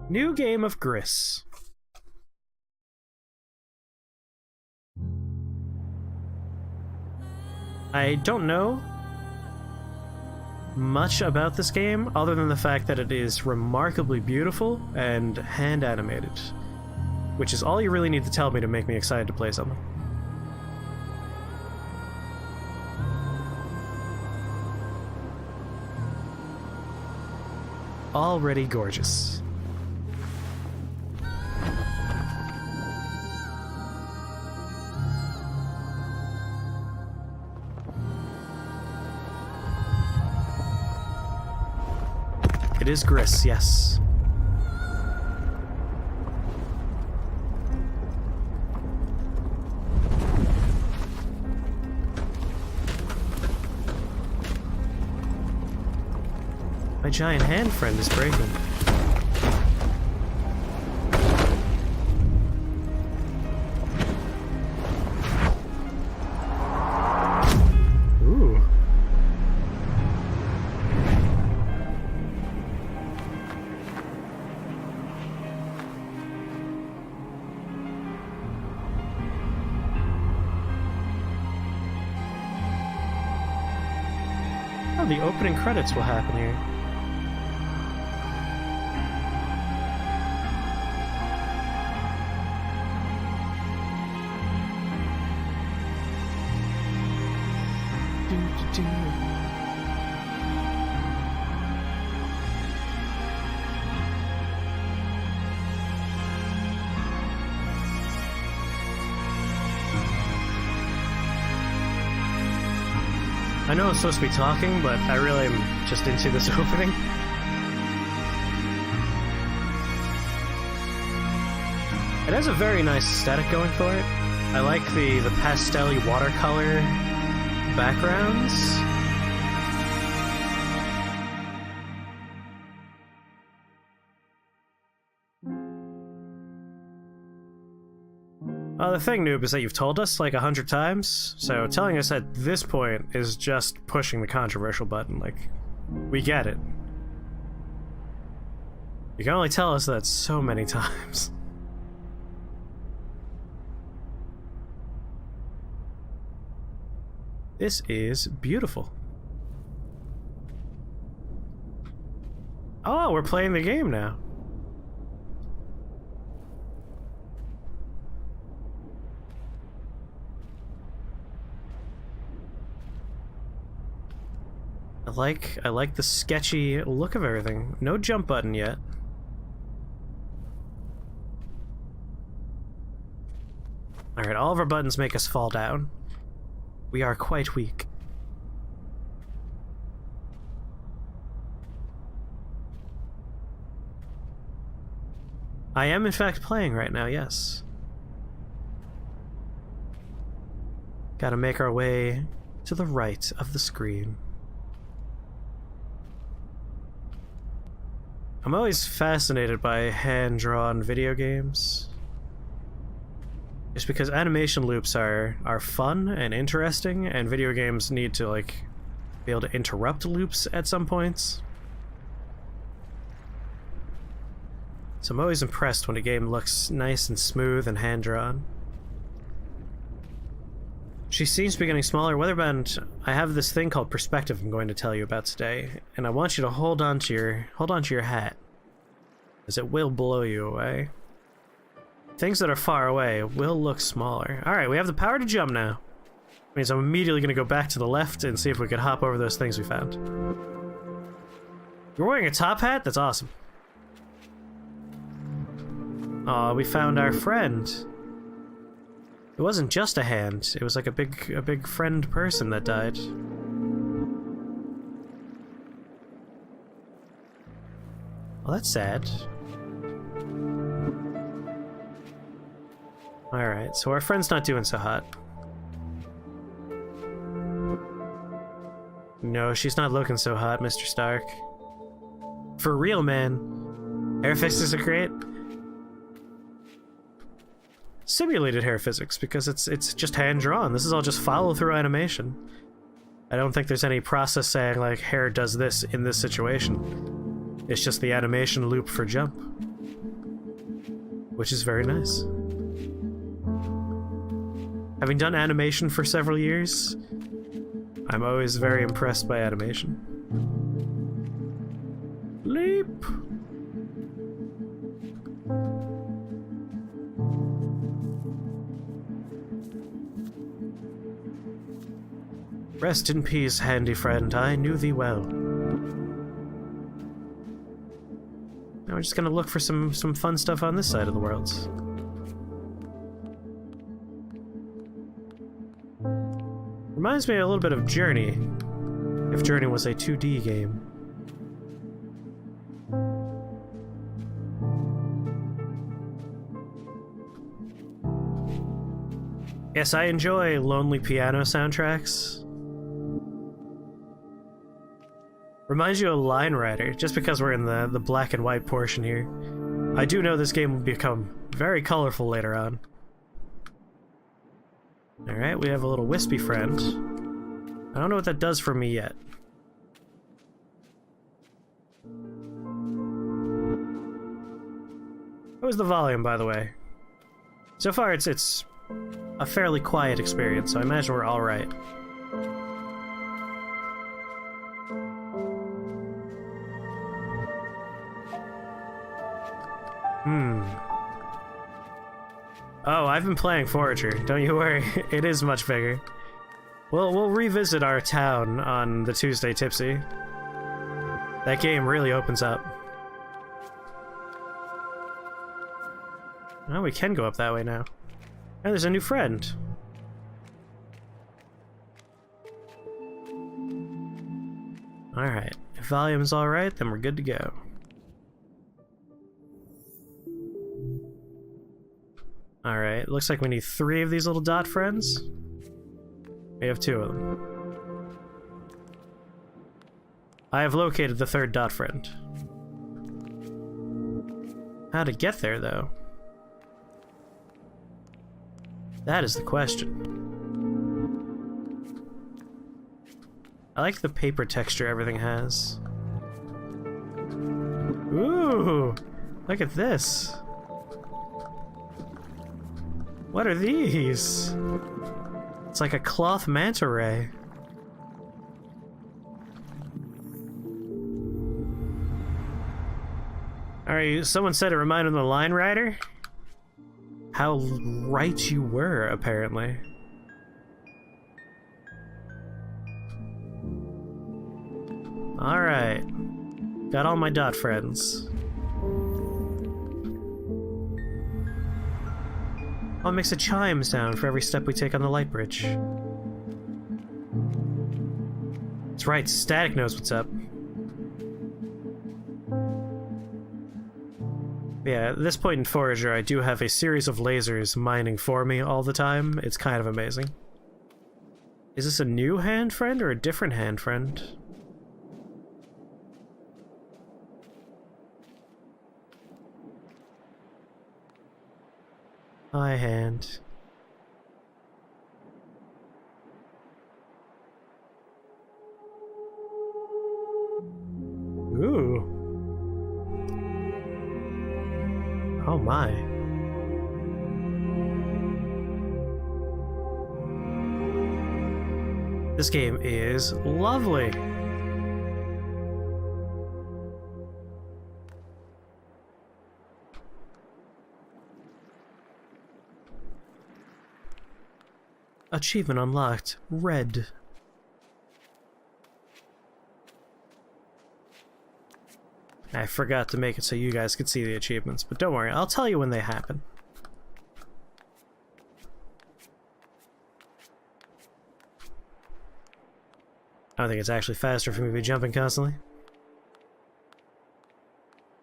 New game of Gris. I don't know much about this game other than the fact that it is remarkably beautiful and hand animated, which is all you really need to tell me to make me excited to play something. Already gorgeous. It is Gris, yes. My giant hand friend is breaking. Ooh. Oh, the opening credits will happen here. I know I'm supposed to be talking, but I really am just into this opening. It has a very nice aesthetic going for it. I like the pastel-y watercolor backgrounds. The thing, noob, is that you've told us like 100 times, so telling us at this point is just pushing the controversial button. Like, we get it. You can only tell us that so many times. This is beautiful. Oh, we're playing the game now. I like the sketchy look of everything. No jump button yet. Alright, all of our buttons make us fall down. We are quite weak. I am in fact playing right now, yes. Gotta make our way to the right of the screen. I'm always fascinated by hand-drawn video games. Just because animation loops are fun and interesting, and video games need to, like, be able to interrupt loops at some points. So I'm always impressed when a game looks nice and smooth and hand-drawn. She seems to be getting smaller. Weatherbend, I have this thing called perspective I'm going to tell you about today, and I want you to hold on to your hat, as it will blow you away. Things that are far away will look smaller. Alright, we have the power to jump now. Means I'm immediately going to go back to the left and see if we can hop over those things we found. You're wearing a top hat? That's awesome. Aw, we found our friend. It wasn't just a hand, it was like a big friend person that died. Well, that's sad. Alright, so our friend's not doing so hot. No, she's not looking so hot, Mr. Stark. For real, man. Hair physics are great. Simulated hair physics, because it's just hand-drawn. This is all just follow-through animation. I don't think there's any process saying, like, hair does this in this situation. It's just the animation loop for jump. which is very nice. Having done animation for several years, I'm always very impressed by animation. Leap! Rest in peace, handy friend, I knew thee well. Now we're just gonna look for some fun stuff on this side of the world. Reminds me a little bit of Journey, if Journey was a 2D game. Yes, I enjoy lonely piano soundtracks. Reminds you of Line Rider, just because we're in the black and white portion here. I do know this game will become very colorful later on. Alright, we have a little wispy friend. I don't know what that does for me yet. What was the volume, by the way? So far, it's a fairly quiet experience, so I imagine we're alright. Oh, I've been playing Forager. Don't you worry, it is much bigger. We'll revisit our town on the Tuesday Tipsy. That game really opens up. Oh, we can go up that way now. Oh, there's a new friend. Alright, if volume's alright, then we're good to go. Alright, looks like we need 3 of these little dot friends. We have 2 of them. I have located the 3rd dot friend. How to get there, though? That is the question. I like the paper texture everything has. Ooh! Look at this! What are these? It's like a cloth manta ray. Alright, someone said it reminded them of Line Rider? How right you were, apparently. Alright. Got all my dot friends. Oh, it makes a chime sound for every step we take on the light bridge. That's right, Static knows what's up. Yeah, at this point in Forager, I do have a series of lasers mining for me all the time. It's kind of amazing. Is this a new hand friend or a different hand friend? Hi, hand. Ooh. Oh my. This game is lovely. Achievement unlocked. Red. I forgot to make it so you guys could see the achievements, but don't worry, I'll tell you when they happen. I don't think it's actually faster for me to be jumping constantly.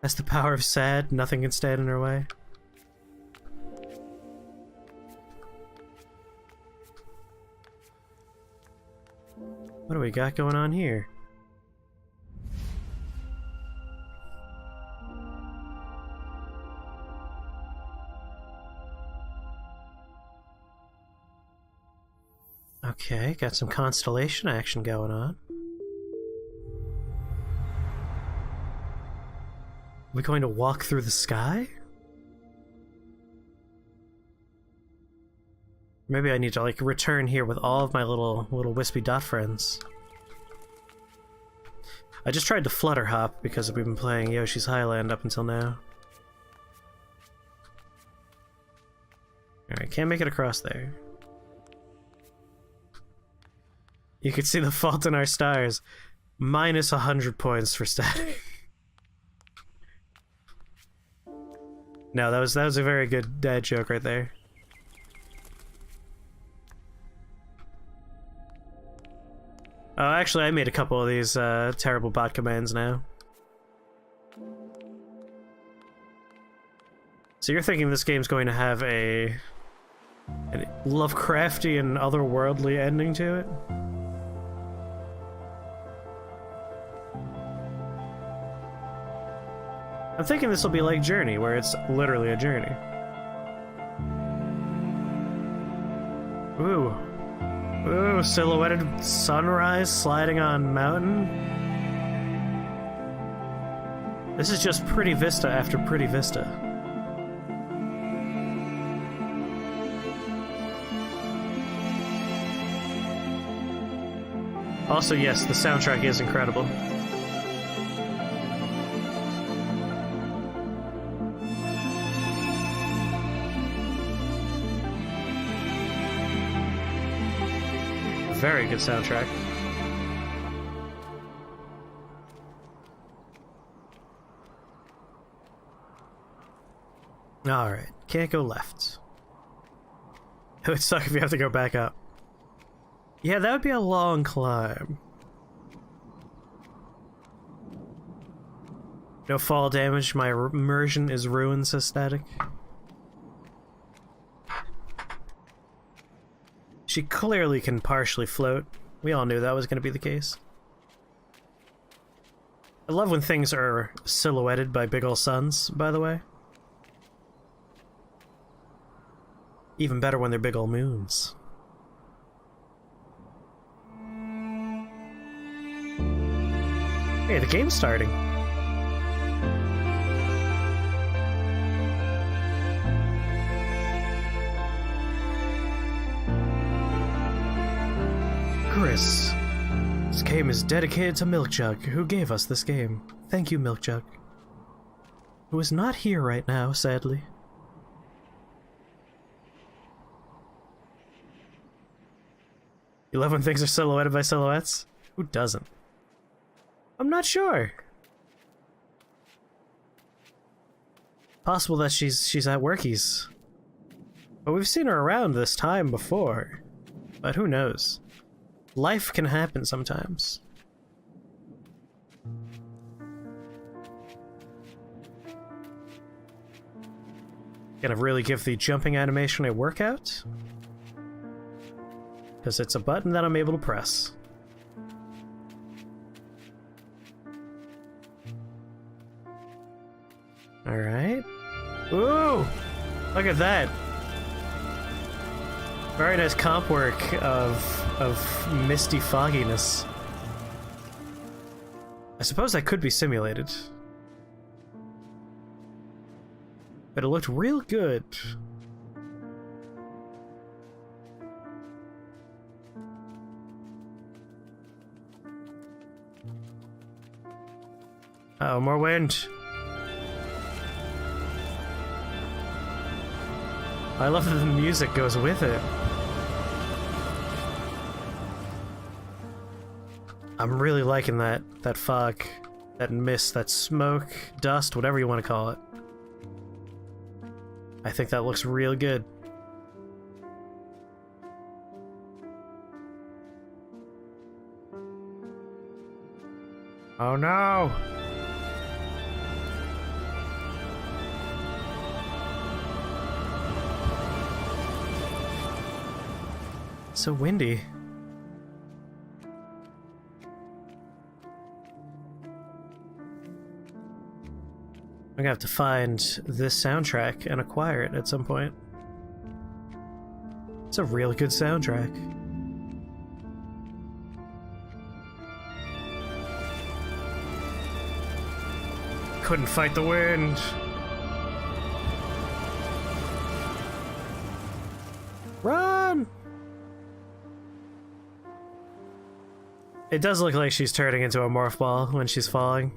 That's the power of sad, nothing can stand in our way. What do we got going on here? Okay, got some constellation action going on. Are we going to walk through the sky? Maybe I need to, like, return here with all of my little wispy dot friends. I just tried to flutter hop because we've been playing Yoshi's Highland up until now. Alright, can't make it across there. You could see the fault in our stars. Minus 100 points for static. No, that was a very good dad joke right there. Oh, actually, I made a couple of these terrible bot commands now. So you're thinking this game's going to have a Lovecraftian, otherworldly ending to it? I'm thinking this will be like Journey, where it's literally a journey. Ooh. Ooh, silhouetted sunrise sliding on mountain. This is just pretty vista after pretty vista. Also, yes, the soundtrack is incredible. Very good soundtrack. Alright, can't go left. It would suck if you have to go back up. Yeah, that would be a long climb. No fall damage, my immersion is ruined, says Static. She clearly can partially float. We all knew that was going to be the case. I love when things are silhouetted by big ol' suns, by the way. Even better when they're big ol' moons. Hey, the game's starting. Gris. This game is dedicated to Milkjug, who gave us this game. Thank you, Milkjug. Who is not here right now, sadly. You love when things are silhouetted by silhouettes? Who doesn't? I'm not sure. Possible that she's at workies. But we've seen her around this time before. But who knows? Life can happen sometimes. Gonna really give the jumping animation a workout? Because it's a button that I'm able to press. Alright. Ooh! Look at that! Very nice comp work of misty fogginess. I suppose that could be simulated. But it looked real good. Oh, more wind. I love that the music goes with it. I'm really liking that fog, that mist, that smoke, dust, whatever you want to call it. I think that looks real good. Oh no! It's so windy. I'm gonna have to find this soundtrack and acquire it at some point. It's a really good soundtrack. Couldn't fight the wind. Run! on! It does look like she's turning into a morph ball when she's falling.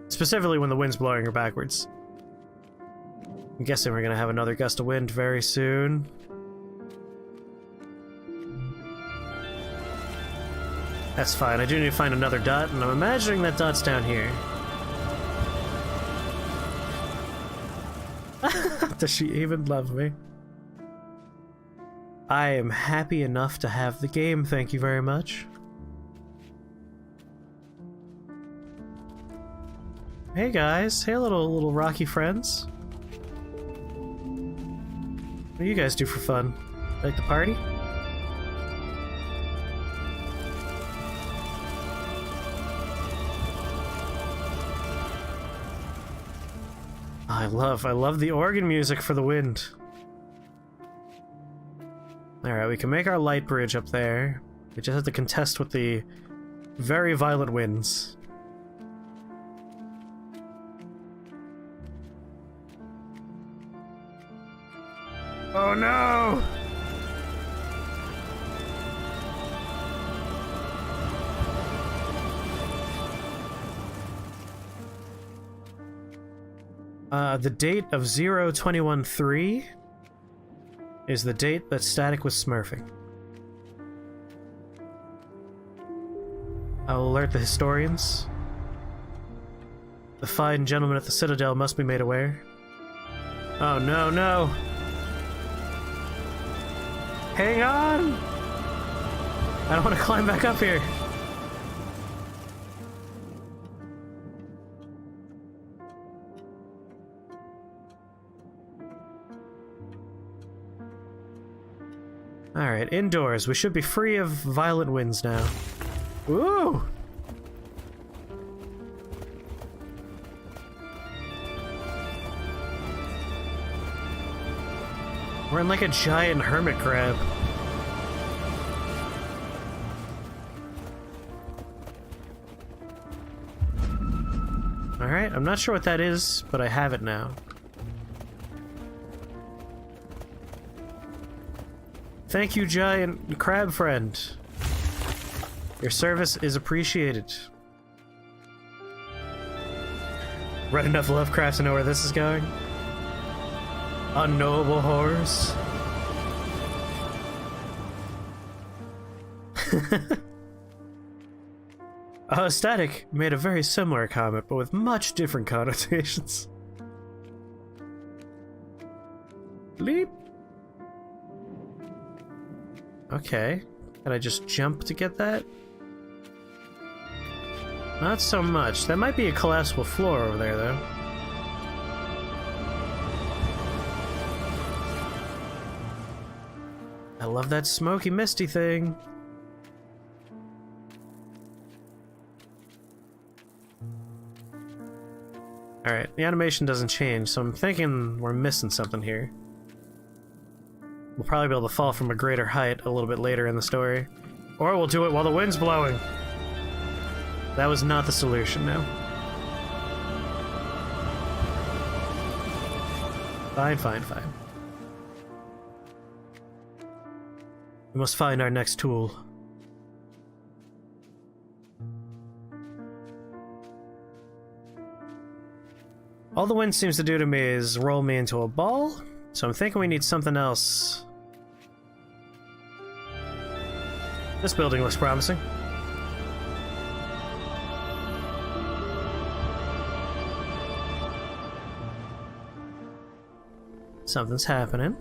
Specifically when the wind's blowing her backwards. I'm guessing we're gonna have another gust of wind very soon. That's fine, I do need to find another dot, and I'm imagining that dot's down here. Does she even love me? I am happy enough to have the game, thank you very much. Hey guys, hey little rocky friends. What do you guys do for fun? Like the party? I love the organ music for the wind. Alright, we can make our light bridge up there. We just have to contest with the very violent winds. Oh no! The date of 0213 is the date that Static was smurfing. I'll alert the historians. The fine gentleman at the Citadel must be made aware. Oh no, no! Hang on! I don't want to climb back up here. Alright, indoors. We should be free of violent winds now. Ooh! We're in like a giant hermit crab. Alright, I'm not sure what that is, but I have it now. Thank you, giant crab friend. Your service is appreciated. Read enough Lovecraft to know where this is going? Unknowable horrors. Static made a very similar comment, but with much different connotations. Leap. Okay. Can I just jump to get that? Not so much. That might be a collapsible floor over there, though. I love that smoky, misty thing. Alright, the animation doesn't change, so I'm thinking we're missing something here. We'll probably be able to fall from a greater height a little bit later in the story. Or we'll do it while the wind's blowing. That was not the solution, no. Fine, fine, fine. We must find our next tool. All the wind seems to do to me is roll me into a ball, so I'm thinking we need something else. This building looks promising. Something's happening.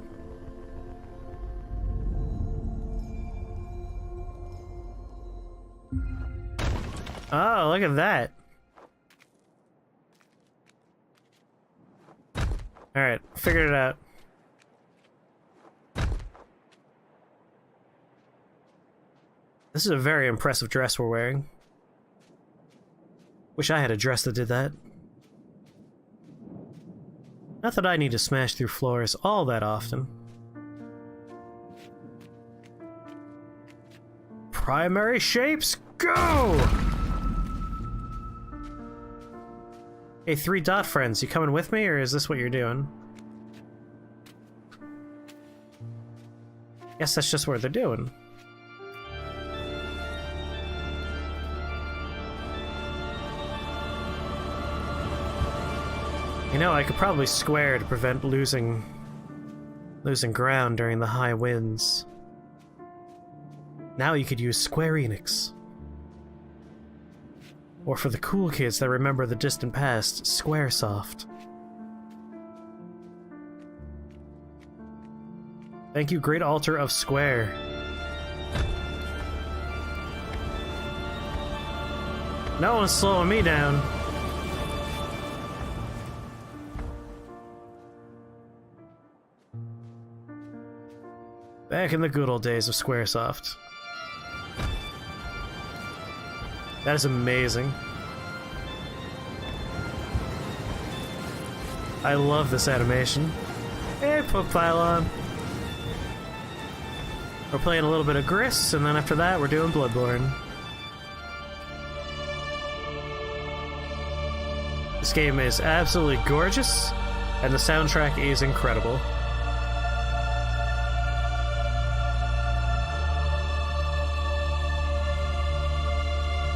Oh, look at that. Alright, figured it out. This is a very impressive dress we're wearing. Wish I had a dress that did that. Not that I need to smash through floors all that often. Primary shapes, go! Hey, 3 dot friends, you coming with me, or is this what you're doing? Guess that's just what they're doing. You know, I could probably square to prevent losing ground during the high winds. Now you could use Square Enix. Or for the cool kids that remember the distant past, Squaresoft. Thank you, Great Altar of Square. No one's slowing me down. Back in the good old days of Squaresoft. That is amazing. I love this animation. Hey, poke pylon. We're playing a little bit of Gris, and then after that, we're doing Bloodborne. This game is absolutely gorgeous, and the soundtrack is incredible.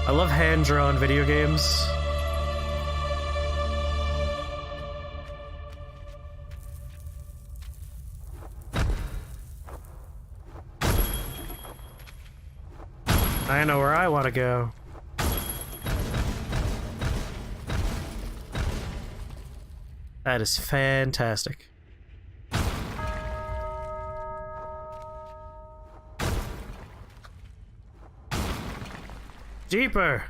I love hand-drawn video games. I know where I want to go. That is fantastic. Deeper!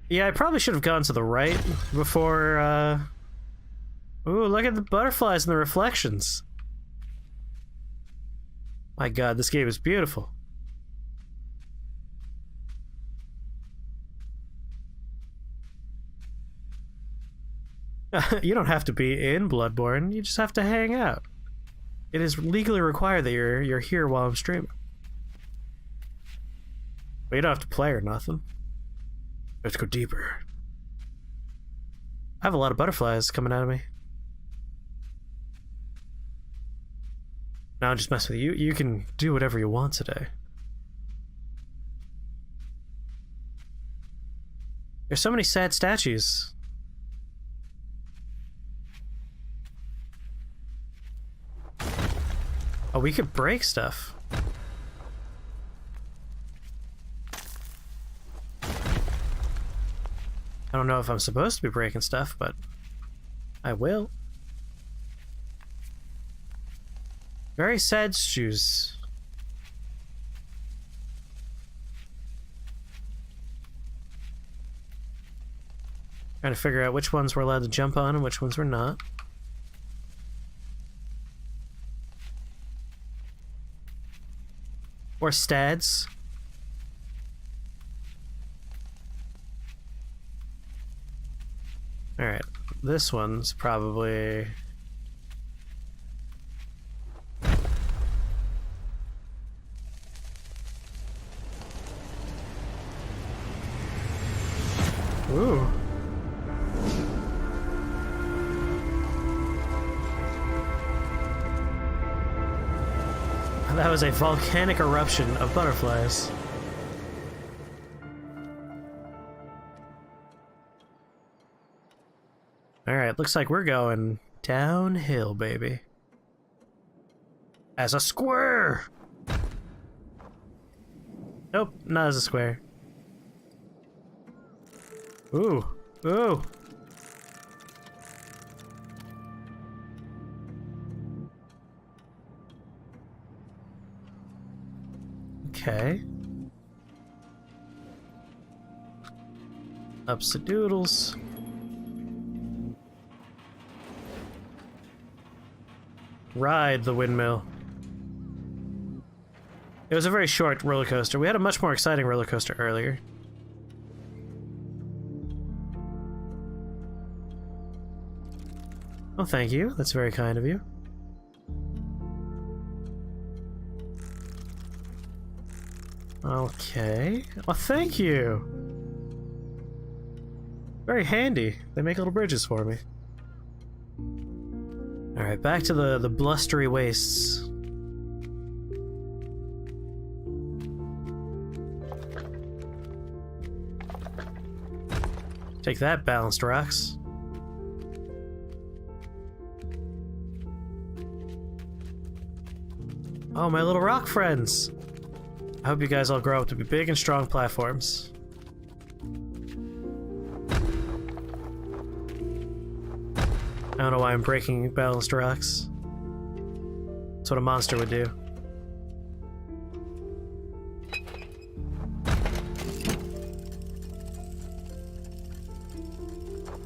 Yeah, I probably should have gone to the right before, Ooh, look at the butterflies and the reflections. My god, this game is beautiful. You don't have to be in Bloodborne, you just have to hang out. It is legally required that you're here while I'm streaming. But you don't have to play or nothing. Let's go deeper. I have a lot of butterflies coming out of me. Now I'm just messing with you. You can do whatever you want today. There's so many sad statues. Oh, we could break stuff. I don't know if I'm supposed to be breaking stuff, but I will. Very sad shoes. Trying to figure out which ones we're allowed to jump on and which ones we're not. Or stads. Alright, this one's probably... Ooh. That was a volcanic eruption of butterflies. Alright, looks like we're going downhill, baby. As a square! Nope, not as a square. Ooh, ooh. Okay. Ups the doodles. Ride the windmill. It was a very short roller coaster. We had a much more exciting roller coaster earlier. Oh, thank you. That's very kind of you. Okay. Well, thank you. Very handy. They make little bridges for me. Alright, back to the blustery wastes. Take that, balanced rocks. Oh, my little rock friends! I hope you guys all grow up to be big and strong platforms. I don't know why I'm breaking balanced rocks. That's what a monster would do.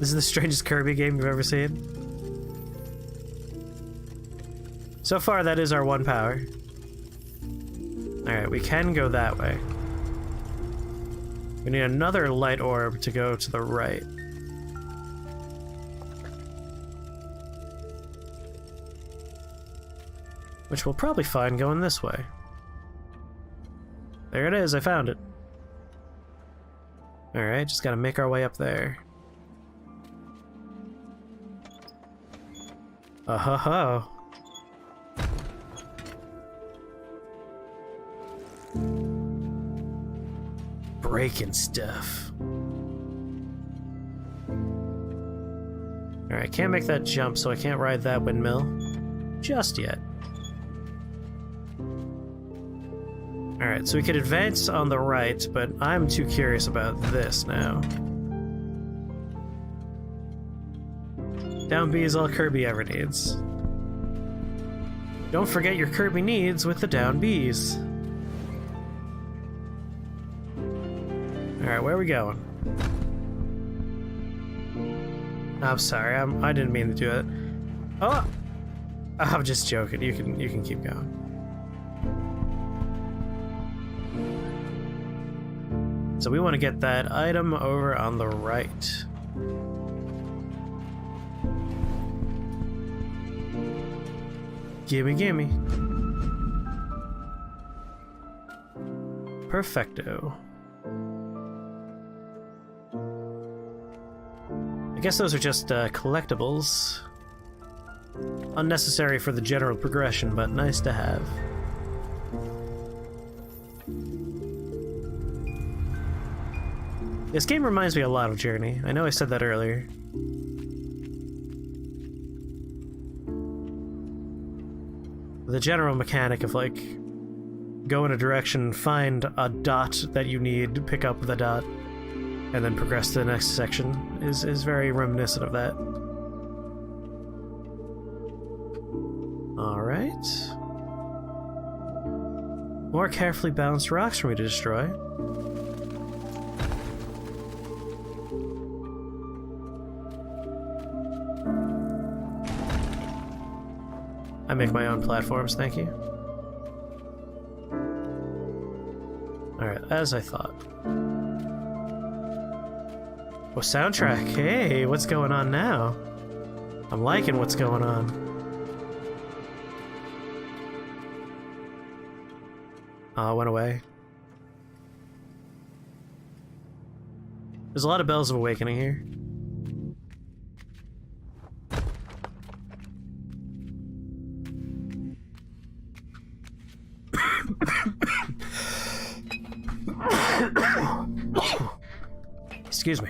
This is the strangest Kirby game you've ever seen. So far, that is our one power. Alright, we can go that way. We need another light orb to go to the right. Which we'll probably find going this way. There it is, I found it. Alright, just gotta make our way up there. Oh-ho-ho. Breaking stuff. Alright, can't make that jump, so I can't ride that windmill. Just yet. Alright, so we could advance on the right, but I'm too curious about this now. Down B is all Kirby ever needs. Don't forget your Kirby needs with the down Bs. Alright, where are we going? I'm sorry, I didn't mean to do it. Oh! I'm just joking, you can keep going. So we want to get that item over on the right. Gimme, gimme. Perfecto. I guess those are just collectibles. Unnecessary for the general progression, but nice to have. This game reminds me a lot of Journey. I know I said that earlier. The general mechanic of, like, go in a direction, find a dot that you need, pick up the dot, and then progress to the next section is very reminiscent of that. Alright. More carefully balanced rocks for me to destroy. I make my own platforms, thank you. Alright, as I thought. Oh, soundtrack. Hey, what's going on now? I'm liking what's going on. Oh, it went away. There's a lot of Bells of Awakening here. Excuse me.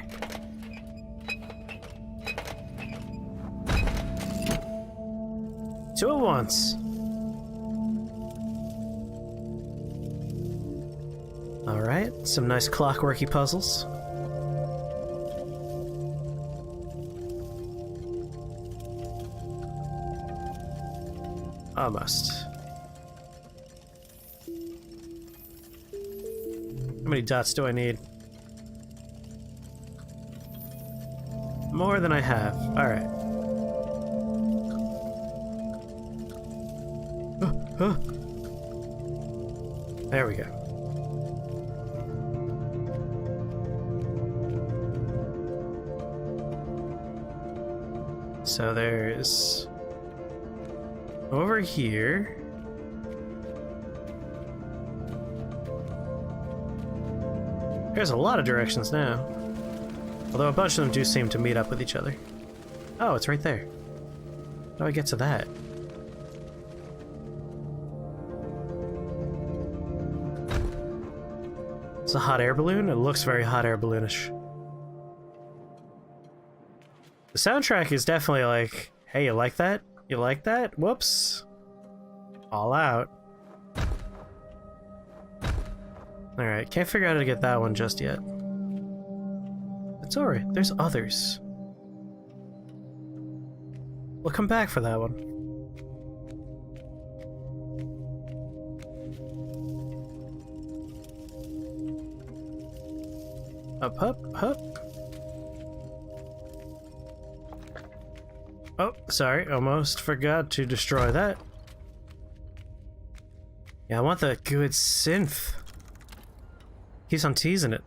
Two at once. Alright, some nice clockworky puzzles. Almost. How many dots do I need? More than I have. Alright. There we go. So there's... over here... There's a lot of directions now. Although a bunch of them do seem to meet up with each other. Oh, it's right there. How do I get to that? It's a hot air balloon? It looks very hot air balloonish. The soundtrack is definitely like, hey, you like that? You like that? Whoops. All out. Alright, can't figure out how to get that one just yet. It's alright, there's others. We'll come back for that one. Up, up, up. Oh, sorry, almost forgot to destroy that. Yeah, I want the good synth. Keeps on teasing it.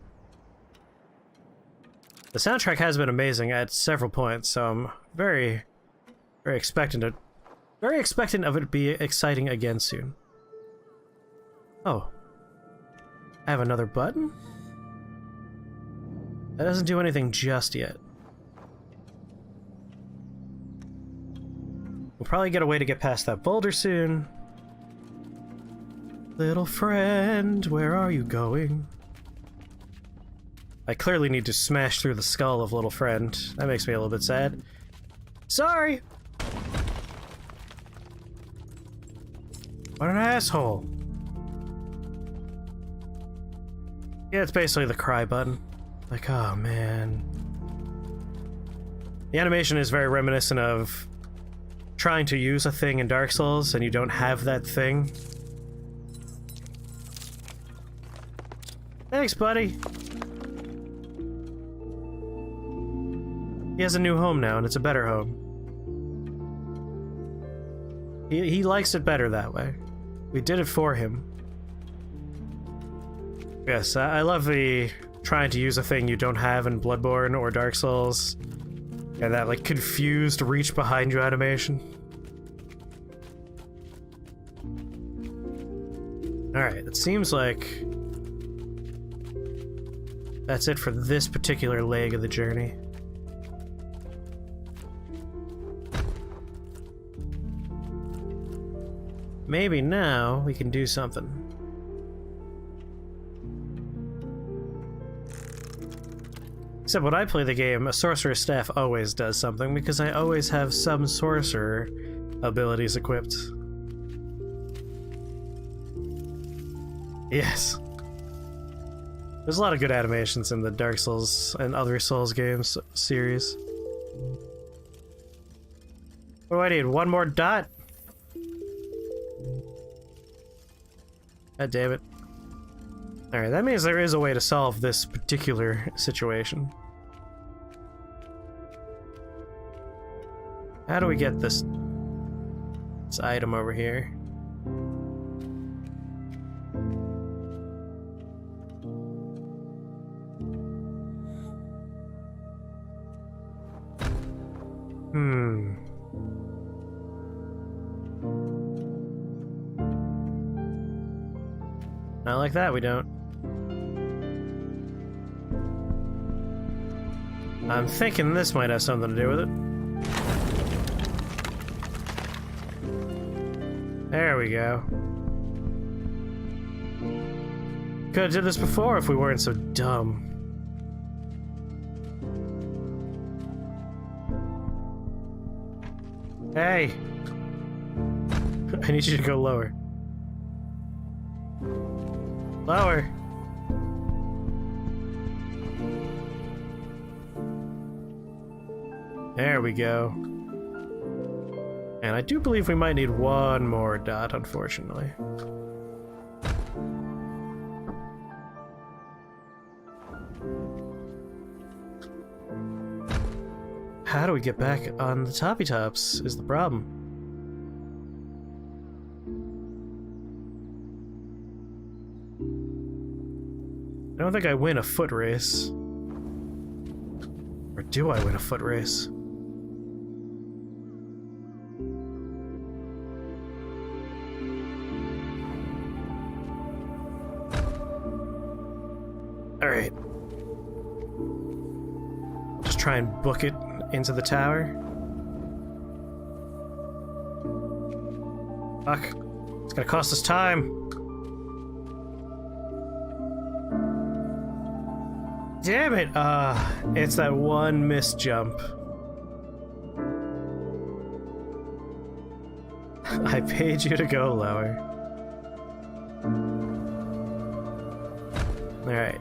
The soundtrack has been amazing at several points, so I'm very expectant of it to be exciting again soon. Oh. I have another button? That doesn't do anything just yet. We'll probably get a way to get past that boulder soon. Little friend, where are you going? I clearly need to smash through the skull of little friend. That makes me a little bit sad. Sorry! What an asshole. Yeah, it's basically the cry button. Like, oh man. The animation is very reminiscent of trying to use a thing in Dark Souls and you don't have that thing. Thanks, buddy. He has a new home now, and it's a better home. He likes it better that way. We did it for him. Yes, I love the trying to use a thing you don't have in Bloodborne or Dark Souls, and that, like, confused reach behind you animation. Alright, it seems like that's it for this particular leg of the journey. Maybe now we can do something. Except when I play the game, a sorcerer's staff always does something because I always have some sorcerer abilities equipped. Yes. There's a lot of good animations in the Dark Souls and other Souls games series. What do I need? One more dot? God damn it. Alright, that means there is a way to solve this particular situation. How do we get this item over here? Not like that, we don't. I'm thinking this might have something to do with it. There we go. Could have did this before if we weren't so dumb. Hey! I need you to go lower. Lower! There we go. And I do believe we might need one more dot, unfortunately. How do we get back on the toppy tops is the problem. I don't think I win a foot race. Or do I win a foot race? Alright. Just try and book it into the tower. Fuck. It's gonna cost us time. Damn it! It's that one missed jump. I paid you to go lower. Alright.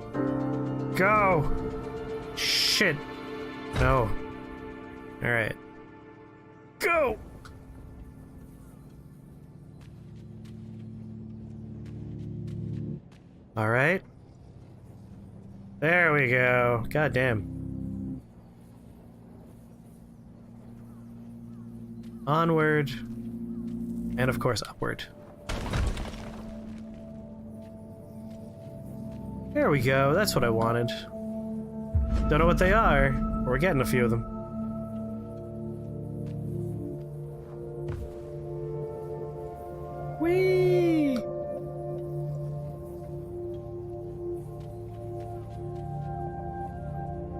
Go! Shit! No. Alright. Go! Alright. There we go. God damn. Onward. And of course, upward. There we go. That's what I wanted. Don't know what they are. But we're getting a few of them. Whee!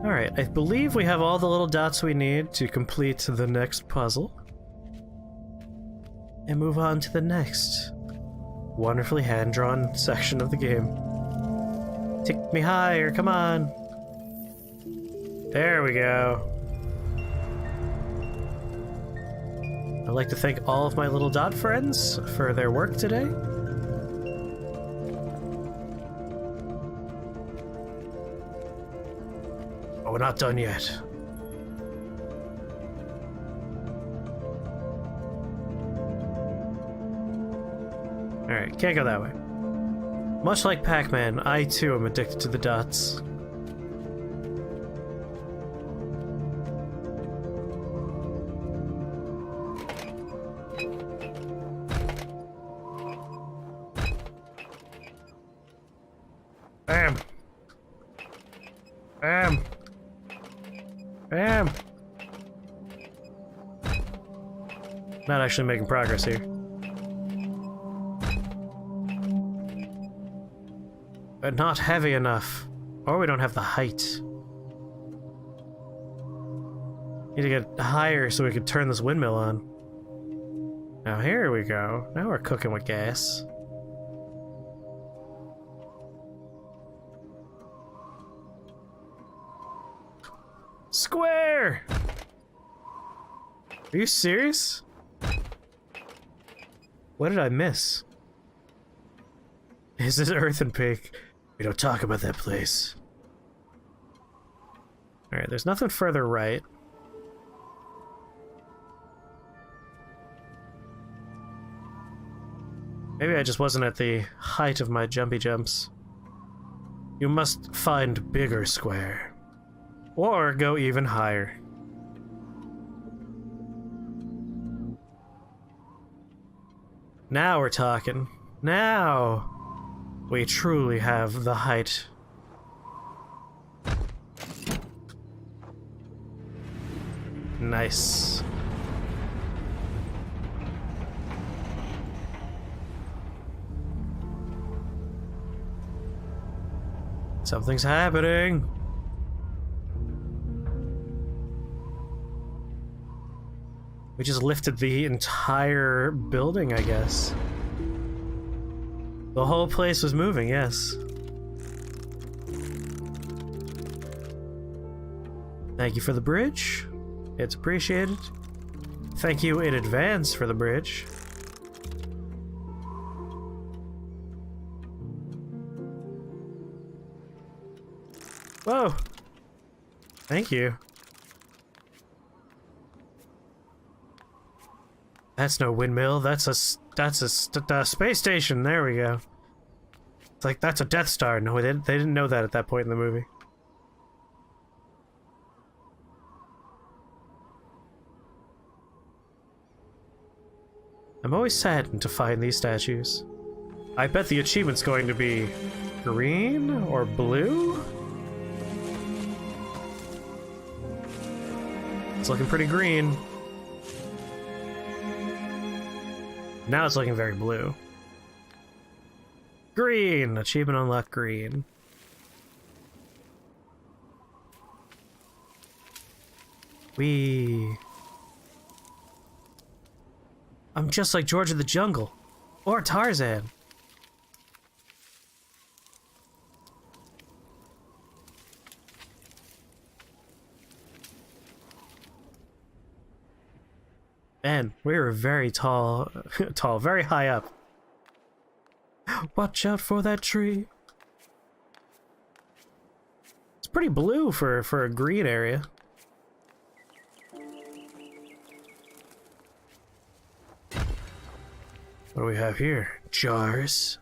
Alright, I believe we have all the little dots we need to complete the next puzzle. And move on to the next wonderfully hand-drawn section of the game. Take me higher, come on! There we go. I'd like to thank all of my little dot friends for their work today. Oh, we're not done yet. Alright, can't go that way. Much like Pac-Man, I too am addicted to the dots. Bam! Bam! Bam! Not actually making progress here. But not heavy enough. Or we don't have the height. Need to get higher so we can turn this windmill on. Now here we go. Now we're cooking with gas. Square! Are you serious? What did I miss? Is this Earthen Pig? We don't talk about that place. Alright, there's nothing further right. Maybe I just wasn't at the height of my jumpy jumps. You must find bigger square. Or go even higher. Now we're talking. Now we truly have the height. Nice. Something's happening. We just lifted the entire building, I guess. The whole place was moving, yes. Thank you for the bridge. It's appreciated. Thank you in advance for the bridge. Whoa! Thank you. That's no windmill, that's a space station, there we go. It's like, that's a Death Star. No, they didn't know that at that point in the movie. I'm always saddened to find these statues. I bet the achievement's going to be green or blue? It's looking pretty green. Now it's looking very blue. Green! Achievement unlocked green. Whee! I'm just like George of the Jungle. Or Tarzan. Man, we were very tall, very high up. Watch out for that tree. It's pretty blue for a green area. What do we have here? Jars.